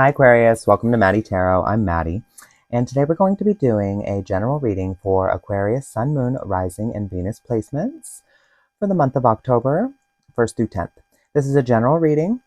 Hi Aquarius, welcome to Maddie Tarot. I'm Maddie, and today we're going to be doing a general reading for Aquarius, Sun, Moon, Rising, and Venus placements for the month of October, 1st through 10th. This is a general reading,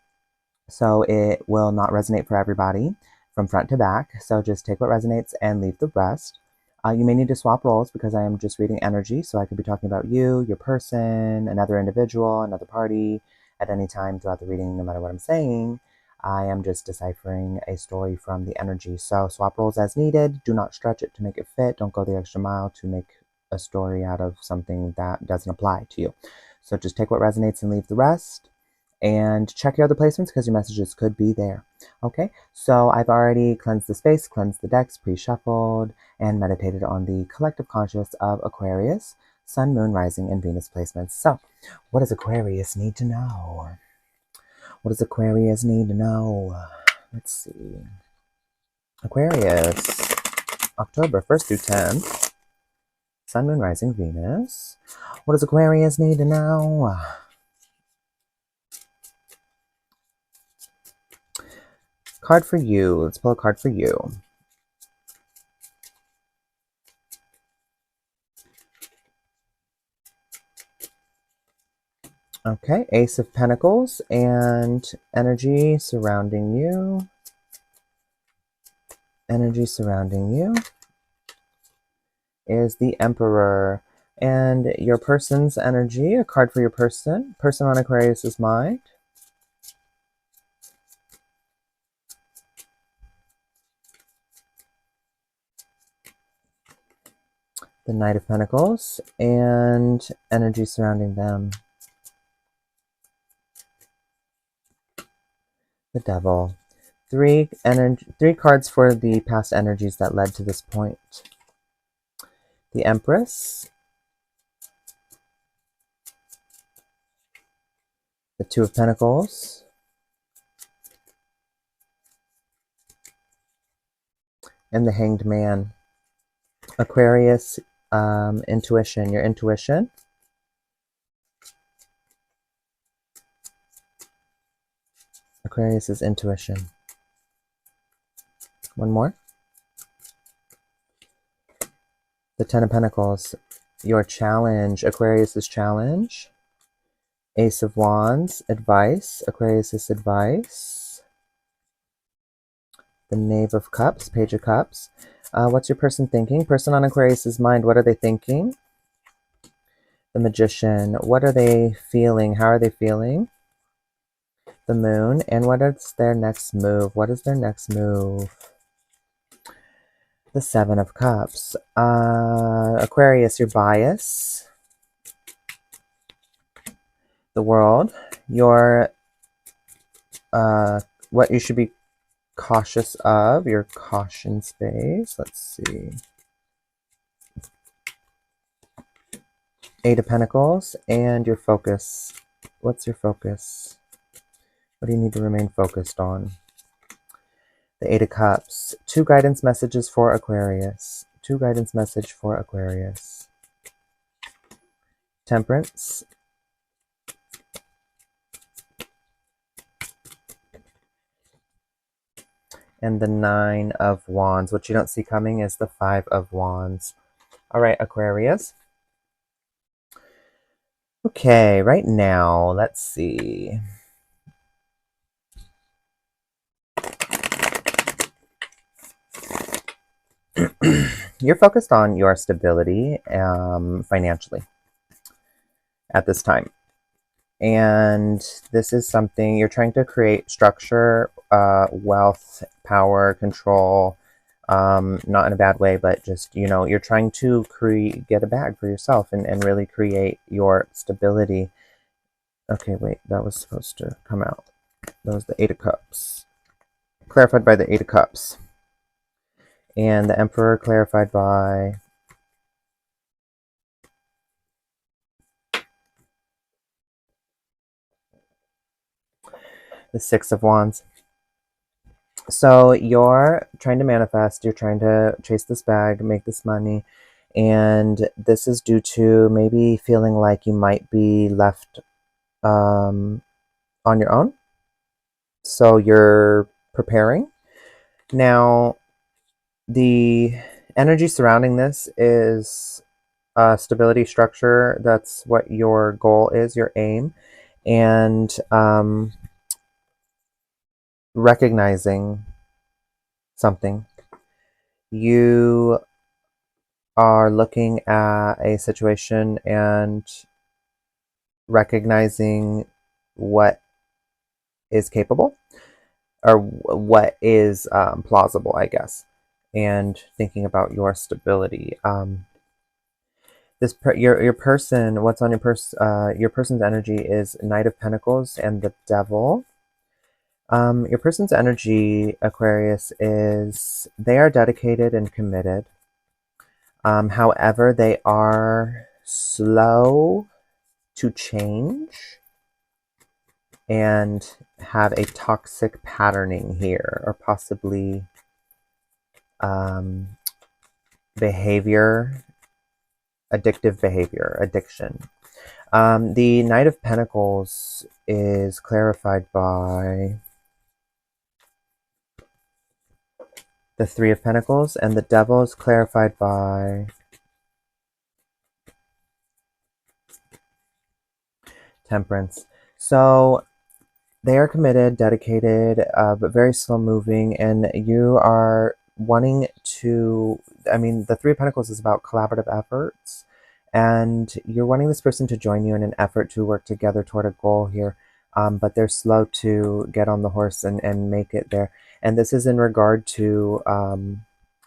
so it will not resonate for everybody from front to back, so just take what resonates and leave the rest. You may need to swap roles because I am just reading energy, so I could be talking about you, your person, another individual, another party at any time throughout the reading, no matter what I'm saying. I am just deciphering a story from the energy. So swap roles as needed. Do not stretch it to make it fit. Don't go the extra mile to make a story out of something that doesn't apply to you. So just take what resonates and leave the rest. And check your other placements because your messages could be there. Okay, so I've already cleansed the space, cleansed the decks, pre-shuffled, and meditated on the collective conscious of Aquarius, Sun, Moon, Rising, and Venus placements. So what does Aquarius need to know? What does Aquarius need to know? Let's see. Aquarius, October 1st through 10th. Sun, Moon, Rising, Venus. What does Aquarius need to know? Card for you. Let's pull a card for you. Okay, Ace of Pentacles and energy surrounding you. Energy surrounding you is the Emperor. And your person's energy, a card for your person. Person on Aquarius's mind. The Knight of Pentacles and energy surrounding them. The Devil. Three cards for the past energies that led to this point. The Empress. The Two of Pentacles. And the Hanged Man. Aquarius, intuition. Your intuition. Aquarius's intuition. One more. The Ten of Pentacles. Your challenge. Aquarius's challenge. Ace of Wands. Advice. Aquarius's advice. The Knave of Cups. Page of Cups. What's your person thinking? Person on Aquarius's mind. What are they thinking? The Magician. What are they feeling? How are they feeling? The Moon. And what is their next move? What is their next move? The Seven of Cups. Aquarius, your bias. The World. Your what you should be cautious of. Your caution space. Let's see. Eight of Pentacles and your focus. What's your focus? What do you need to remain focused on? The Eight of Cups. Two guidance messages for Aquarius. Two guidance message for Aquarius. Temperance. And the Nine of Wands. What you don't see coming is the Five of Wands. All right, Aquarius. Okay, right now, let's see. You're focused on your stability financially at this time. And this is something you're trying to create structure, wealth, power, control, not in a bad way, but just, you know, you're trying to get a bag for yourself and really create your stability. Okay, wait, that was supposed to come out. That was the Eight of Cups. Clarified by the Eight of Cups. And the Emperor clarified by the Six of Wands. So you're trying to manifest, you're trying to chase this bag, make this money, and this is due to maybe feeling like you might be left on your own. So you're preparing, Now, the energy surrounding this is stability, structure. That's what your goal is, your aim, and recognizing something. You are looking at a situation and recognizing what is capable, or what is plausible, I guess, and thinking about your stability. Your person, what's on your person's energy is Knight of Pentacles and the Devil. Your person's energy, Aquarius, is they are dedicated and committed. However, they are slow to change and have a toxic patterning here, or possibly behavior, addictive behavior, addiction. The Knight of Pentacles is clarified by the Three of Pentacles, and the Devil is clarified by Temperance. So they are committed, dedicated, but very slow moving, and you are wanting to, I mean, the Three of Pentacles is about collaborative efforts, and you're wanting this person to join you in an effort to work together toward a goal here, but they're slow to get on the horse and make it there. And this is in regard to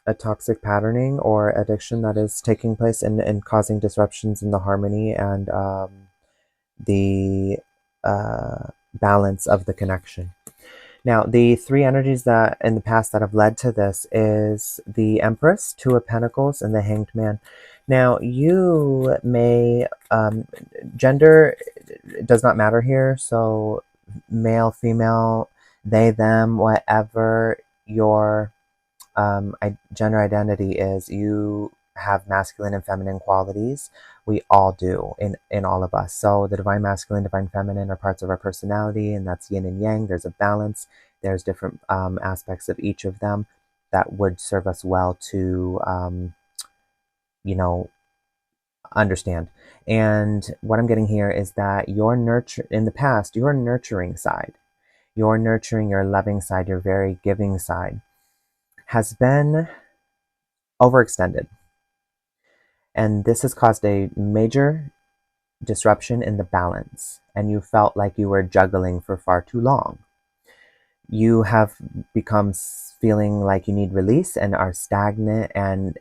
a toxic patterning or addiction that is taking place and causing disruptions in the harmony and the balance of the connection. Now, the three energies that in the past that have led to this is the Empress, Two of Pentacles, and the Hanged Man. Now, you may, gender does not matter here, so male, female, they, them, whatever your gender identity is, you have masculine and feminine qualities. We all do in all of us. So the divine masculine, divine feminine are parts of our personality, and that's yin and yang. There's a balance. There's different aspects of each of them that would serve us well to, you know, understand. And what I'm getting here is that your nurture in the past, your nurturing side, your nurturing, your loving side, your very giving side has been overextended. And this has caused a major disruption in the balance, and you felt like you were juggling for far too long. You have become feeling like you need release and are stagnant, and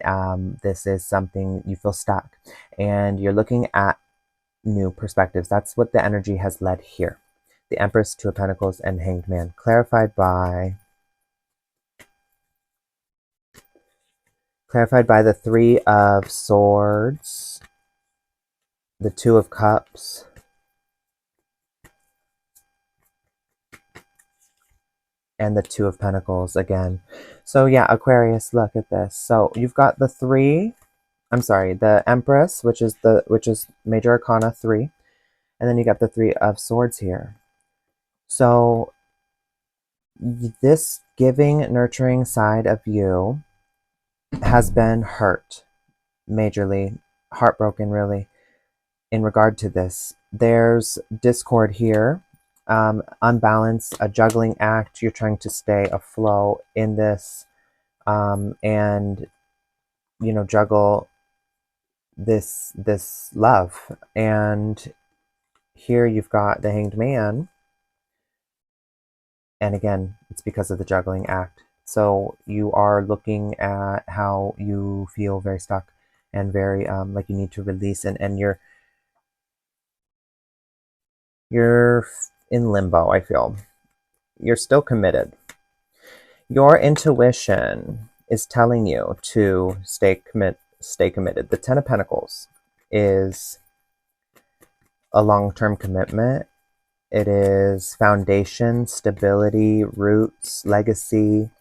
this is something you feel stuck, and you're looking at new perspectives. That's what the energy has led here. The Empress, Two of Pentacles, and Hanged Man, clarified by the Three of Swords, the Two of Cups, and the Two of Pentacles again. So yeah, Aquarius, look at this. So you've got the the Empress, which is Major Arcana 3, and then you got the Three of Swords here. So this giving, nurturing side of you has been hurt, majorly heartbroken, really, in regard to this. There's discord here, unbalanced, a juggling act. You're trying to stay afloat in this, and juggle this love. And here you've got the Hanged Man, and again, it's because of the juggling act. So you are looking at how you feel very stuck and very like you need to release, and you're in limbo. I feel you're still committed. Your intuition is telling you to stay committed. The Ten of Pentacles is a long-term commitment. It is foundation, stability, roots, legacy.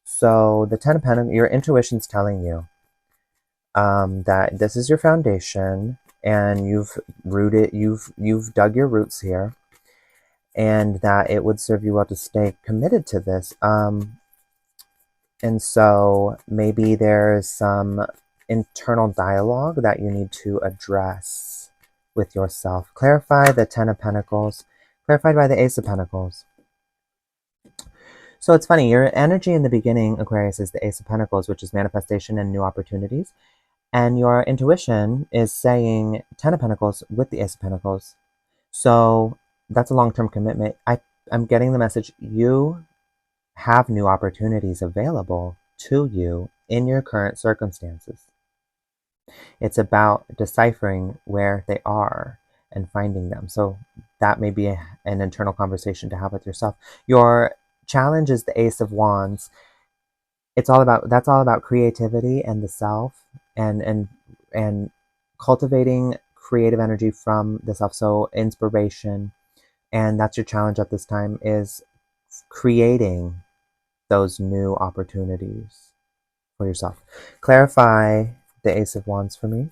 So the Ten of Pentacles, your intuition's telling you that this is your foundation, and you've dug your roots here, and that it would serve you well to stay committed to this. And so maybe there's some internal dialogue that you need to address with yourself. Clarify the Ten of Pentacles, clarified by the Ace of Pentacles. So it's funny, your energy in the beginning, Aquarius, is the Ace of Pentacles, which is manifestation and new opportunities. And your intuition is saying Ten of Pentacles with the Ace of Pentacles. So that's a long-term commitment. I'm getting the message you have new opportunities available to you in your current circumstances. It's about deciphering where they are and finding them. So that may be an internal conversation to have with yourself. Your challenge is the Ace of Wands. That's all about creativity and the self and cultivating creative energy from the self. So inspiration, and that's your challenge at this time, is creating those new opportunities for yourself. Clarify the Ace of Wands for me.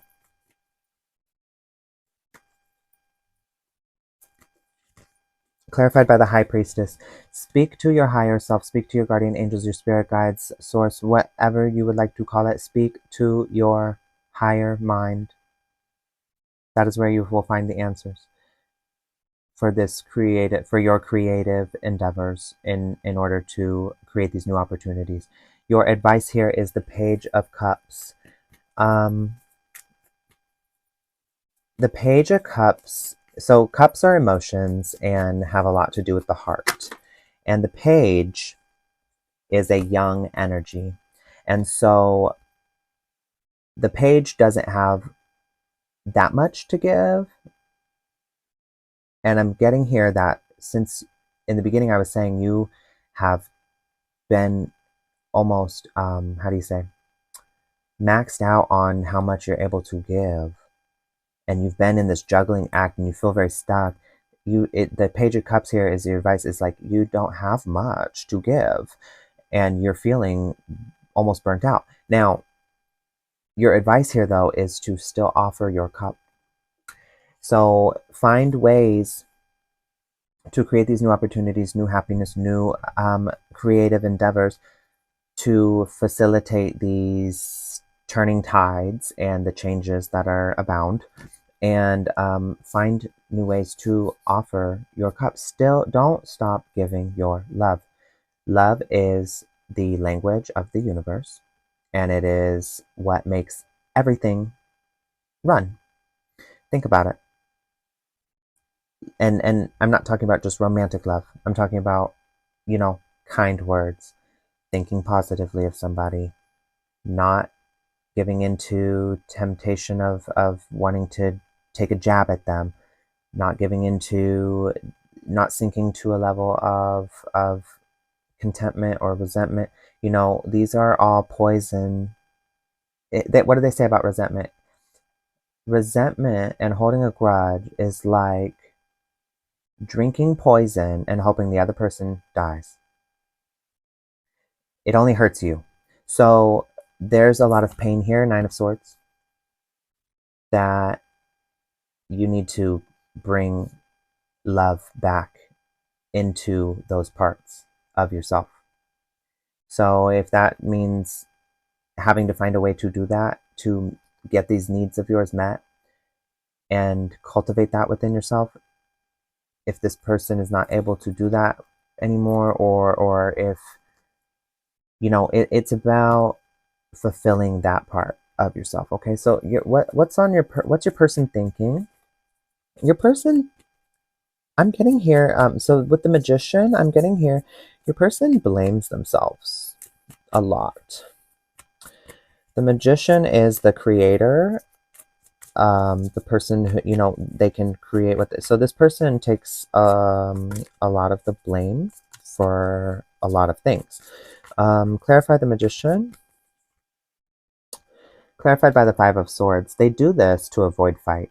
Clarified by the High Priestess. Speak to your higher self, speak to your guardian angels, your spirit guides, source, whatever you would like to call it. Speak to your higher mind. That is where you will find the answers for your creative endeavors in order to create these new opportunities. Your advice here is the Page of Cups. The Page of Cups, so cups are emotions and have a lot to do with the heart. And the page is a young energy. And so the page doesn't have that much to give. And I'm getting here that since in the beginning I was saying you have been almost, how do you say, maxed out on how much you're able to give. And you've been in this juggling act and you feel very stuck. The Page of Cups here is your advice is like you don't have much to give and you're feeling almost burnt out. Now, your advice here though is to still offer your cup. So find ways to create these new opportunities, new happiness, new creative endeavors to facilitate these turning tides and the changes that are abound, and find new ways to offer your cup. Still, don't stop giving your love. Love is the language of the universe, and it is what makes everything run. Think about it. And I'm not talking about just romantic love. I'm talking about, kind words, thinking positively of somebody, not giving into temptation of wanting to take a jab at them, not sinking to a level of contentment or resentment. These are all poison. What do they say about resentment? Resentment and holding a grudge is like drinking poison and hoping the other person dies. It only hurts you. So there's a lot of pain here, Nine of Swords, that you need to bring love back into those parts of yourself. So if that means having to find a way to do that, to get these needs of yours met and cultivate that within yourself, if this person is not able to do that anymore, or if it's about fulfilling that part of yourself. Okay, so what's your person thinking? Your person, I'm getting here, so with the Magician, I'm getting here, your person blames themselves a lot. The Magician is the creator, the person who, they can create with it. So this person takes a lot of the blame for a lot of things. Clarify the Magician. Clarified by the Five of Swords. They do this to avoid fights.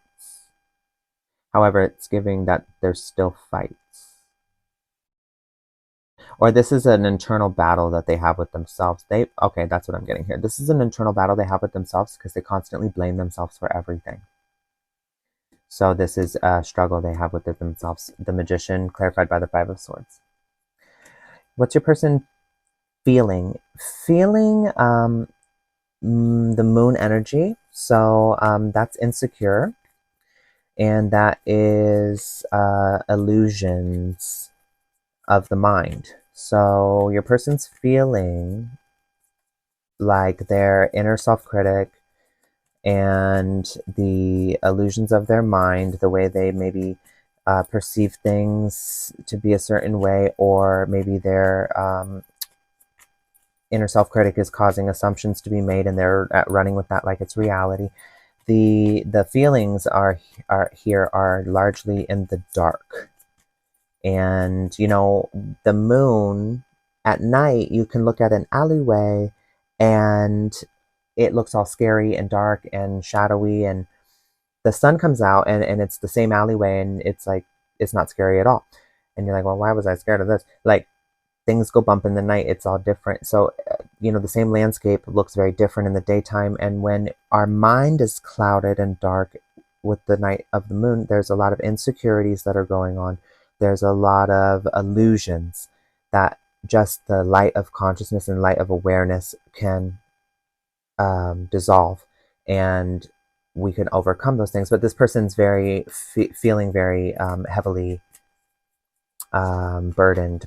However, it's giving that there's still fights. Or this is an internal battle that they have with themselves. Okay, that's what I'm getting here. This is an internal battle they have with themselves because they constantly blame themselves for everything. So this is a struggle they have with themselves. The Magician, clarified by the Five of Swords. What's your person feeling the moon energy. So that's insecure, and that is illusions of the mind. So your person's feeling like their inner self-critic and the illusions of their mind, the way they maybe perceive things to be a certain way, or maybe their inner self-critic is causing assumptions to be made, and they're running with that like it's reality. The feelings are here are largely in the dark, and you know, the moon at night, you can look at an alleyway and it looks all scary and dark and shadowy, and the sun comes out and it's the same alleyway, and it's like it's not scary at all, and you're like, well, why was I scared of this? Like, things go bump in the night, it's all different. So you know, the same landscape looks very different in the daytime, and when our mind is clouded and dark with the night of the moon, there's a lot of insecurities that are going on. There's a lot of illusions that just the light of consciousness and light of awareness can dissolve, and we can overcome those things. But this person's very feeling very heavily burdened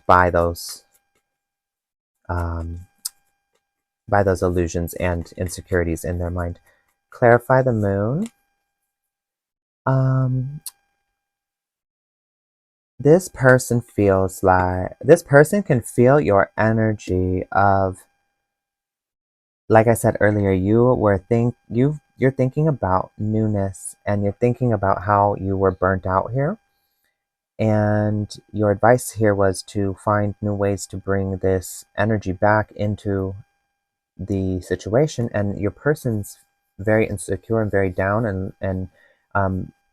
um, by those illusions and insecurities in their mind. Clarify the moon. This person can feel your energy of, like I said earlier, you're thinking about newness, and you're thinking about how you were burnt out here. And your advice here was to find new ways to bring this energy back into the situation. And your person's very insecure and very down, and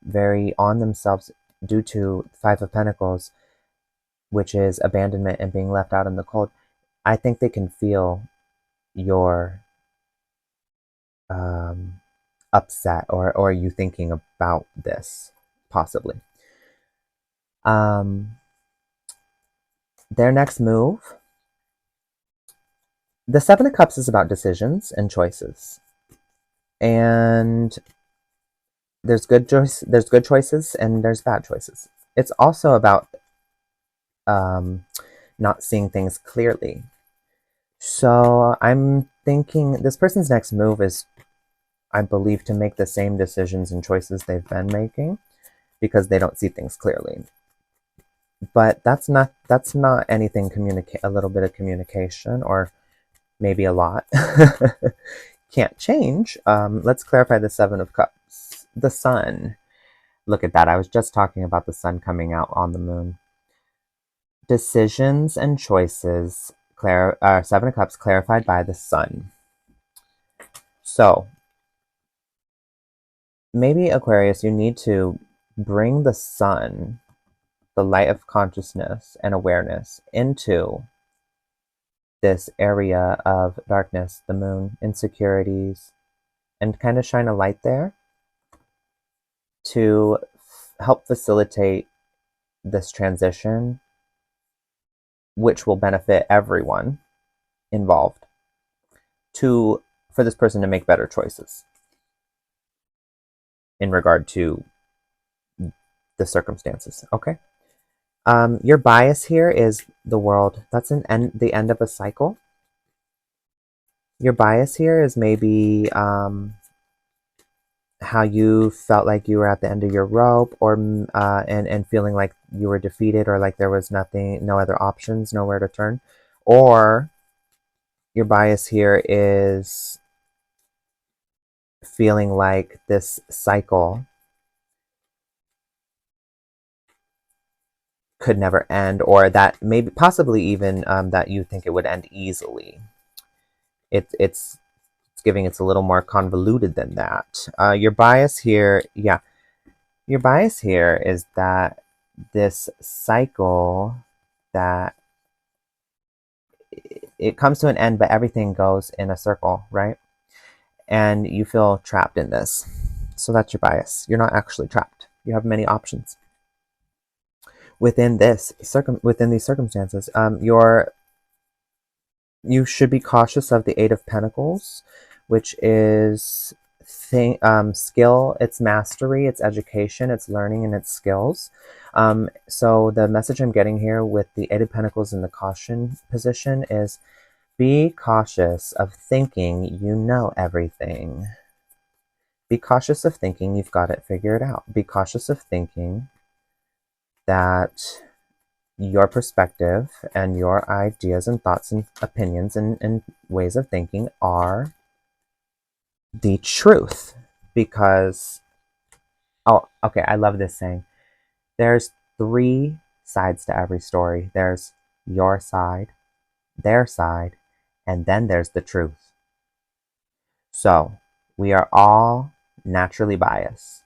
very on themselves due to Five of Pentacles, which is abandonment and being left out in the cold. I think they can feel your upset, or you thinking about this, possibly. Their next move, the Seven of Cups, is about decisions and choices, and there's good choices and there's bad choices. It's also about not seeing things clearly. So I'm thinking this person's next move is, I believe, to make the same decisions and choices they've been making, because they don't see things clearly. But that's not anything a little bit of communication, or maybe a lot, can't change. Let's clarify the Seven of Cups. The sun. Look at that. I was just talking about the sun coming out on the moon. Decisions and choices. Seven of Cups clarified by the sun. So maybe, Aquarius, you need to bring the sun, the light of consciousness and awareness, into this area of darkness, the moon, insecurities, and kind of shine a light there to help facilitate this transition, which will benefit everyone involved, for this person to make better choices in regard to the circumstances. Okay. Your bias here is the World. That's the end of a cycle. Your bias here is maybe how you felt like you were at the end of your rope, or and feeling like you were defeated, or like there was no other options, nowhere to turn. Or your bias here is feeling like this cycle could never end, or that maybe possibly even that you think it would end easily. It's giving it's a little more convoluted than that. Your bias here, yeah, your bias here is that this cycle, that it comes to an end, but everything goes in a circle, right? And you feel trapped in this. So that's your bias. You're not actually trapped. You have many options within these circumstances. You should be cautious of the Eight of Pentacles, which is skill, it's mastery, it's education, it's learning, and it's skills. So the message I'm getting here with the Eight of Pentacles in the caution position is be cautious of thinking you know everything. Be cautious of thinking you've got it figured out. Be cautious of thinking that your perspective and your ideas and thoughts and opinions and ways of thinking are the truth. Because, oh, okay, I love this saying. There's three sides to every story. There's your side, their side, and then there's the truth. So, we are all naturally biased.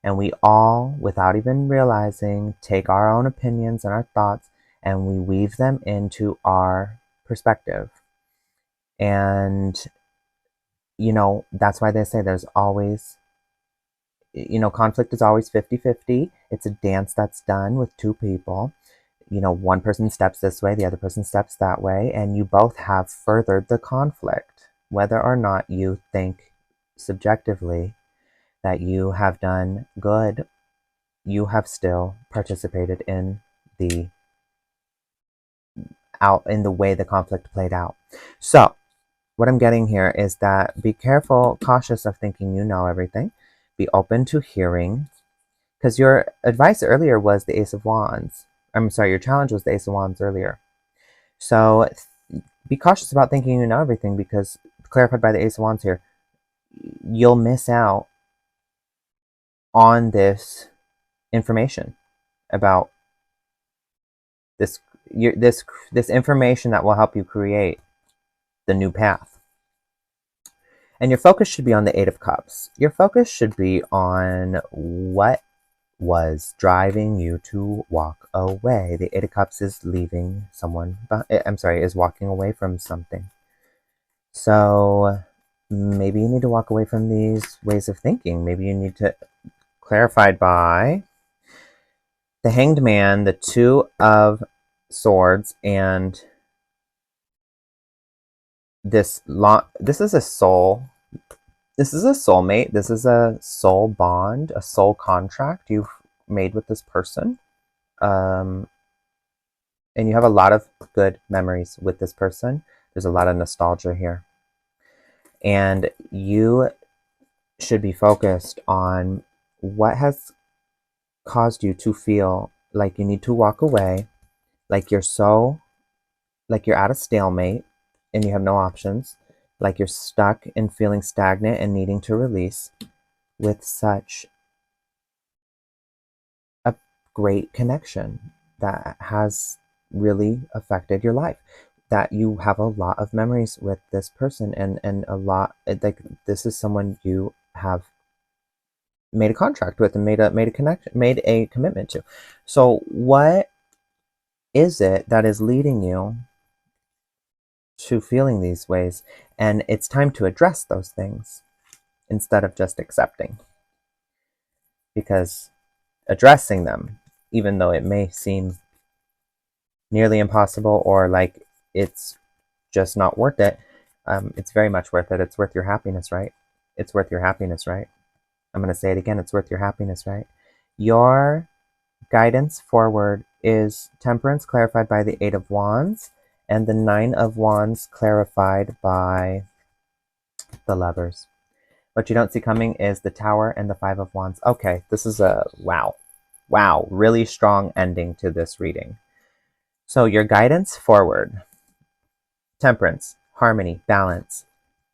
And we all, without even realizing, take our own opinions and our thoughts and we weave them into our perspective. And, that's why they say there's always, conflict is always 50-50. It's a dance that's done with two people. One person steps this way, the other person steps that way, and you both have furthered the conflict. Whether or not you think subjectively that you have done good, you have still participated in the way the conflict played out. So what I'm getting here is that be careful, cautious of thinking you know everything. Be open to hearing, because your advice earlier was the Ace of Wands. I'm sorry, your challenge was the Ace of Wands earlier. So be cautious about thinking you know everything, because clarified by the Ace of Wands here, you'll miss out on this information about this information that will help you create the new path. And your focus should be on the Eight of Cups. Your focus should be on what was driving you to walk away. The Eight of Cups is leaving someone, is walking away from something. So maybe you need to walk away from these ways of thinking. Maybe you need to, clarified by the Hanged Man, the Two of Swords, and this is a soul. This is a soulmate. This is a soul bond, a soul contract you've made with this person. And you have a lot of good memories with this person. There's a lot of nostalgia here. And you should be focused on what has caused you to feel like you need to walk away, like you're at a stalemate and you have no options, like you're stuck and feeling stagnant and needing to release with such a great connection that has really affected your life, that you have a lot of memories with this person, and a lot, like, this is someone you have made a contract with and made a connection, made a commitment to. So what is it that is leading you to feeling these ways? And it's time to address those things instead of just accepting, because addressing them, even though it may seem nearly impossible or like it's just not worth it, it's very much worth it. It's worth your happiness, right? It's worth your happiness, right? I'm going to say it again. It's worth your happiness, right? Your guidance forward is Temperance, clarified by the Eight of Wands, and the Nine of Wands, clarified by the Lovers. What you don't see coming is the Tower and the Five of Wands. Okay, this is a wow, really strong ending to this reading. So your guidance forward, Temperance, harmony, balance.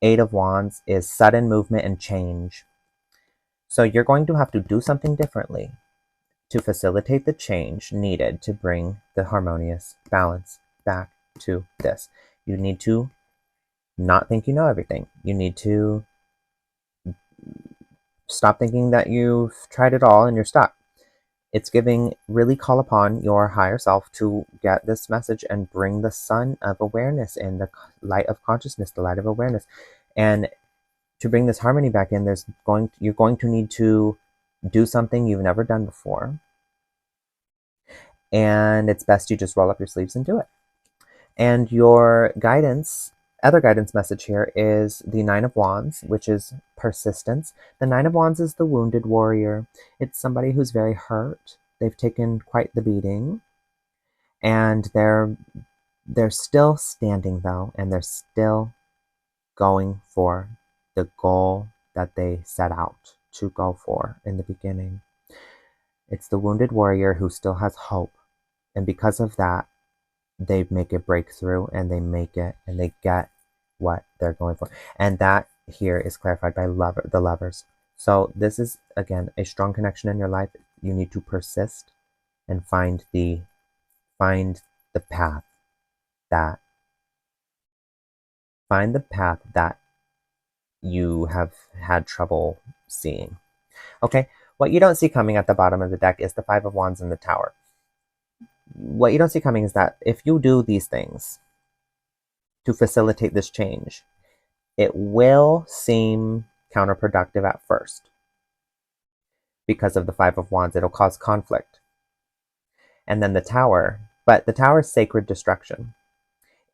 Eight of Wands is sudden movement and change. So you're going to have to do something differently to facilitate the change needed to bring the harmonious balance back to this. You need to not think you know everything. You need to stop thinking that you've tried it all and you're stuck. It's giving, really call upon your higher self to get this message and bring the sun of awareness in, the light of consciousness, the light of awareness. And to bring this harmony back in, you're going to need to do something you've never done before. And it's best you just roll up your sleeves and do it. And your guidance, other guidance message here is the Nine of Wands, which is persistence. The Nine of Wands is the wounded warrior. It's somebody who's very hurt. They've taken quite the beating, and they're still standing though, and they're still going for the goal that they set out to go for in the beginning. It's the wounded warrior who still has hope, and because of that, they make a breakthrough, and they make it, and they get what they're going for. And that here is clarified by the lovers. So this is, again, a strong connection in your life. You need to persist and find the path that you have had trouble seeing. Okay, what you don't see coming at the bottom of the deck is the Five of Wands and the Tower. What you don't see coming is that if you do these things to facilitate this change, it will seem counterproductive at first. Because of the Five of Wands, it'll cause conflict. And then the Tower, but the Tower is sacred destruction.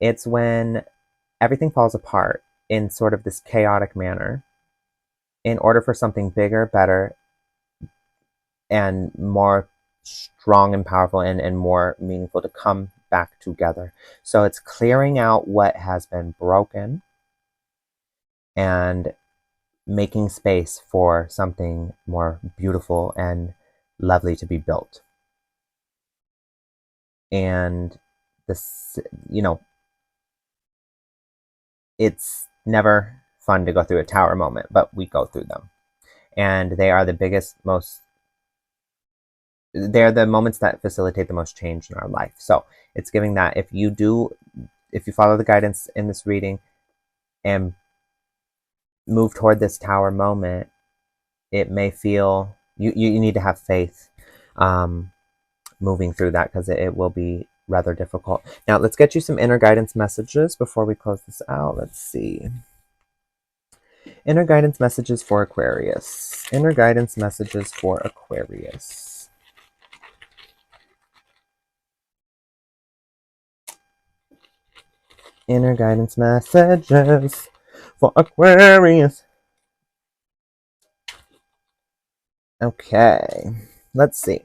It's when everything falls apart in sort of this chaotic manner in order for something bigger, better, and more strong and powerful and more meaningful to come back together. So it's clearing out what has been broken and making space for something more beautiful and lovely to be built. And this, it's never fun to go through a tower moment, but we go through them. And they are the biggest, they're the moments that facilitate the most change in our life. So it's giving that if you follow the guidance in this reading and move toward this tower moment, it may feel, you need to have faith moving through that, because it will be rather difficult. Now let's get you some inner guidance messages before we close this out. Let's see. Inner guidance messages for Aquarius. Inner guidance messages for Aquarius. Inner guidance messages for Aquarius. Okay, let's see.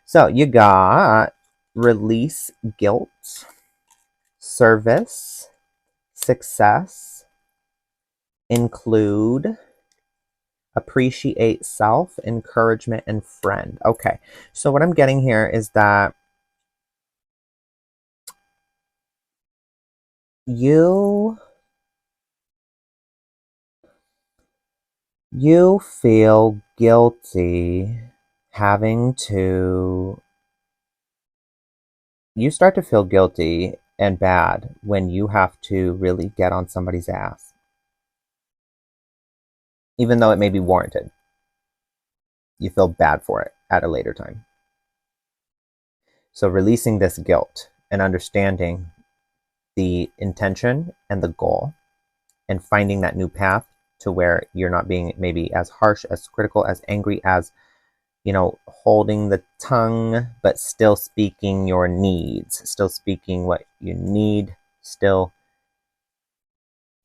So you got release guilt, service, success, include, appreciate self, encouragement, and friend. Okay, so what I'm getting here is that you feel guilty having to, you start to feel guilty and bad when you have to really get on somebody's ass, even though it may be warranted. You feel bad for it at a later time. So releasing this guilt and understanding the intention and the goal, and finding that new path to where you're not being maybe as harsh, as critical, as angry, as, holding the tongue, but still speaking your needs, still speaking what you need, still,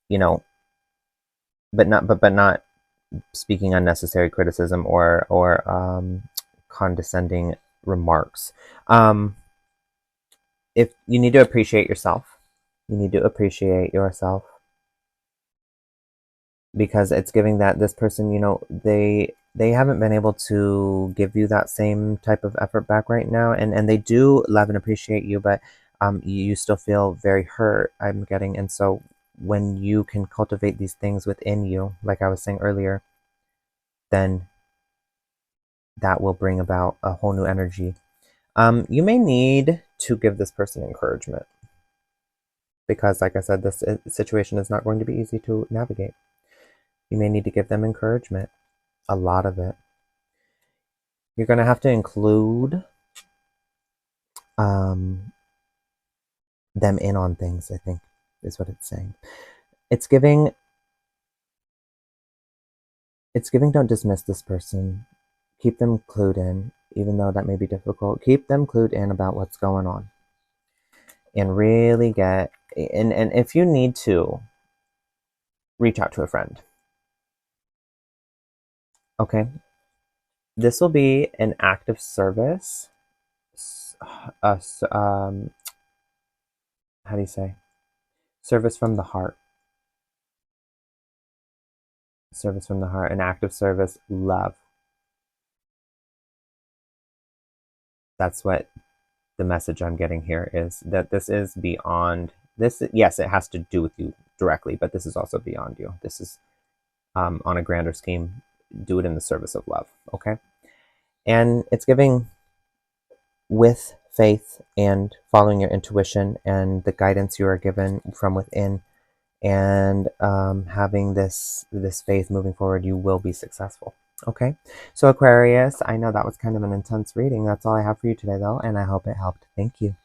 but not speaking unnecessary criticism or condescending remarks. If you need to appreciate yourself, because it's giving that this person, they haven't been able to give you that same type of effort back right now, and they do love and appreciate you, but you still feel very hurt, I'm getting. And so when you can cultivate these things within you, like I was saying earlier, then that will bring about a whole new energy. You may need to give this person encouragement, because like I said, this situation is not going to be easy to navigate. You may need to give them encouragement, a lot of it. You're going to have to include them in on things, I think, is what it's saying. It's giving don't dismiss this person. Keep them clued in, even though that may be difficult. Keep them clued in about what's going on. and really get, and if you need to, reach out to a friend. Okay? This will be an act of service. Uh, how do you say? Service from the heart. Service from the heart. An act of service, love. That's what the message I'm getting here is, that this is beyond this. Yes, it has to do with you directly, but this is also beyond you. This is on a grander scheme. Do it in the service of love. Okay? And it's giving with faith and following your intuition and the guidance you are given from within, and having this faith moving forward, you will be successful. Okay, so Aquarius, I know that was kind of an intense reading. That's all I have for you today, though, and I hope it helped. Thank you.